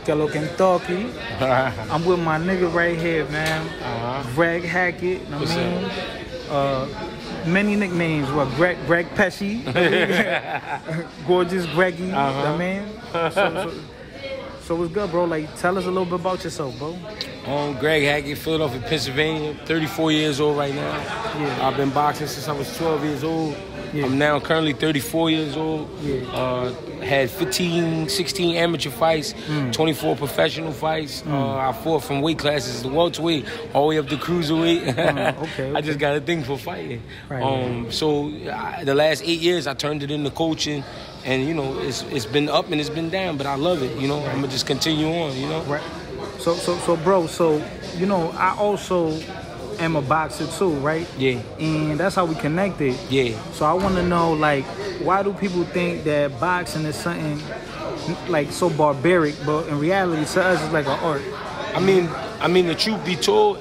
Que lo Kentucky. I'm with my nigga right here, man. Greg Hackett. I mean, many nicknames. What? Greg Pesci. Gorgeous Greggy. I mean. So what's good, bro? Like, tell us a little bit about yourself, bro. Greg Hackett, Philadelphia, Pennsylvania. 34 years old right now. Yeah. I've been boxing since I was 12 years old. Yeah. I'm now currently 34 years old. Yeah. Had 15, 16 amateur fights, 24 professional fights. I fought from weight classes, the welterweight, all the way up to cruiserweight. Okay. I just got a thing for fighting. Right. So the last 8 years, I turned it into coaching. And, you know, it's been up and it's been down, but I love it, you know. I'm going to just continue on, you know. Right. So, bro, you know, I also am a boxer too, right? Yeah. And that's how we connected. Yeah. So I want to know, like, why do people think that boxing is something, like, so barbaric, but in reality, to us, it's like an art? I mean, the truth be told,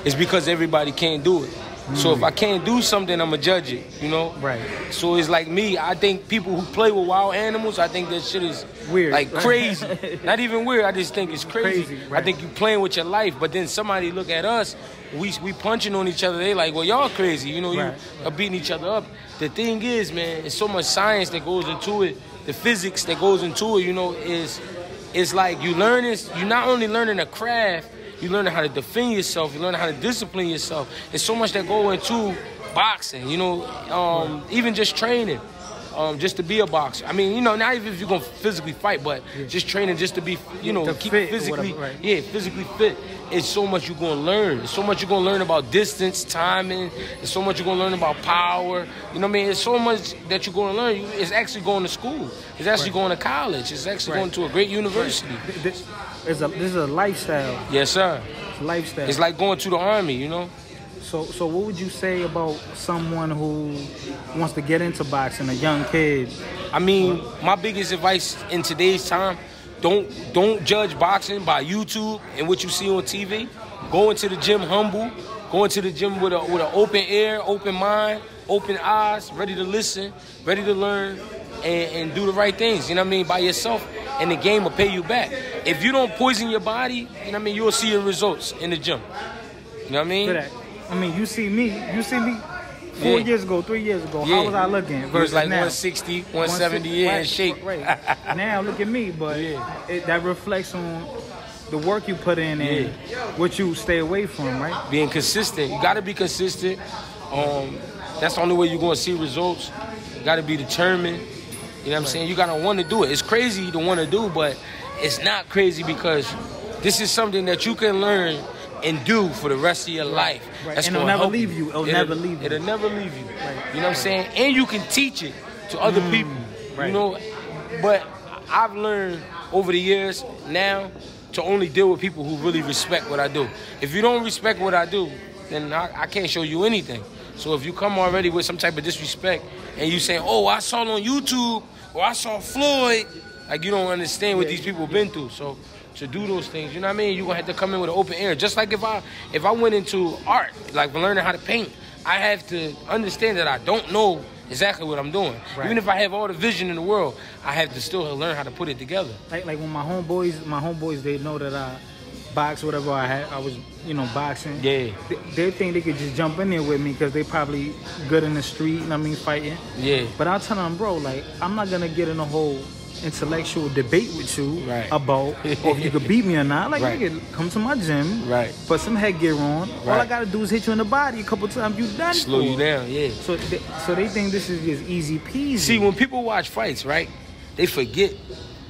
it's because everybody can't do it. So if I can't do something, I'm going to judge it, you know? Right. So it's like me. I think people who play with wild animals, I think that shit is weird. Like crazy. Not even weird. I just think it's crazy. Right. I think you playing with your life. But then somebody look at us, we punching on each other. They like, well, y'all crazy. You know, you are beating each other up. The thing is, man, it's so much science that goes into it. The physics that goes into it, you know, it's like you learn this. You're not only learning a craft, you're learning how to defend yourself. You're learning how to discipline yourself. There's so much that go into boxing, you know, even just training, just to be a boxer. I mean, you know, not even if you're going to physically fight, but just training just to be, you know, keep physically, physically fit. It's so much you're going to learn. There's so much you're going to learn about distance, timing. There's so much you're going to learn about power. You know what I mean? There's so much that you're going to learn. It's actually going to school. It's actually going to college. It's actually going to a great university. This is a lifestyle. Yes, sir. It's a lifestyle. It's like going to the army, you know? So what would you say about someone who wants to get into boxing, a young kid? I mean, my biggest advice in today's time, don't judge boxing by YouTube and what you see on TV. Go into the gym humble. Go into the gym with an open ear, open mind, open eyes, ready to listen, ready to learn, and do the right things, you know what I mean, by yourself, and the game will pay you back. If you don't poison your body, you know what I mean, you'll see your results in the gym. You know what I mean? I mean, you see me 4 years ago, 3 years ago. How was I looking? It was like now? 160, 170 in shape. Right. Now look at me, but that reflects on the work you put in and what you stay away from, right? Being consistent. You got to be consistent. That's the only way you're going to see results. You got to be determined. You know what I'm saying? You got to want to do it. It's crazy to want to do, but it's not crazy because this is something that you can learn and do for the rest of your life. Right. That's and it'll never leave you. It'll never leave you. It'll never leave you. Right. You know what I'm saying? And you can teach it to other people. Right. You know, but I've learned over the years now to only deal with people who really respect what I do. If you don't respect what I do, then I can't show you anything. So if you come already with some type of disrespect and you saying, oh, I saw it on YouTube or I saw Floyd, like you don't understand what these people have been through. So to do those things, you know what I mean? You're going to have to come in with an open ear. Just like if I went into art, like learning how to paint, I have to understand that I don't know exactly what I'm doing. Right. Even if I have all the vision in the world, I have to still learn how to put it together. Like when my homeboys, they know that I box, whatever I was, you know, boxing. Yeah. They think they could just jump in there with me because they probably good in the street, you know what I mean, fighting. Yeah. But I'll tell them, bro, like, I'm not going to get in a whole intellectual debate with you about or if you could beat me or not. Like, nigga, come to my gym, put some headgear on. All I gotta do is hit you in the body a couple times. You done. Slow you down, So they think this is just easy peasy. See, when people watch fights, right, they forget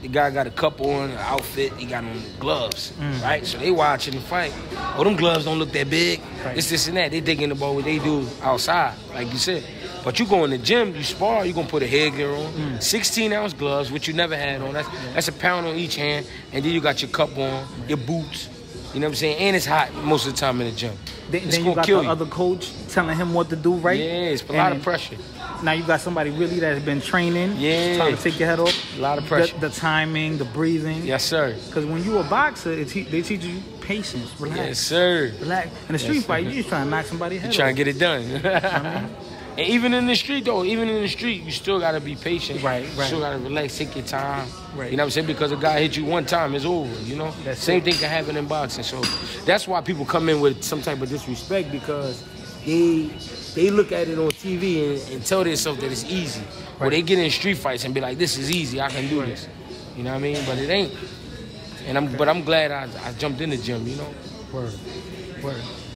the guy got a cup on, an outfit, he got on gloves, right? So they watching the fight. Oh, them gloves don't look that big. It's this and that. They thinking about what they do outside, like you said. But you go in the gym, you spar, you're going to put a headgear on, 16-ounce gloves, which you never had on. That's a pound on each hand. And then you got your cup on, your boots. You know what I'm saying? And it's hot most of the time in the gym. Then you got the other coach telling him what to do, right? Yeah, it's a lot of pressure. Now you got somebody really that's been training, trying to take your head off. A lot of pressure. The timing, the breathing. Yes, sir. Because when you a boxer, they teach you patience, relax. Yes, sir. Relax. In a street fight, you just trying to knock somebody's head off. You trying to get it done. You know what I mean? And even in the street, though, you still got to be patient. Right. You still got to relax, take your time. Right. You know what I'm saying? Because a guy hit you one time, it's over, you know? Same thing can happen in boxing. So that's why people come in with some type of disrespect, because they look at it on TV and tell themselves that it's easy. Right. Or they get in street fights and be like, this is easy, I can do this. You know what I mean? But it ain't. And I'm glad I jumped in the gym, you know? Word.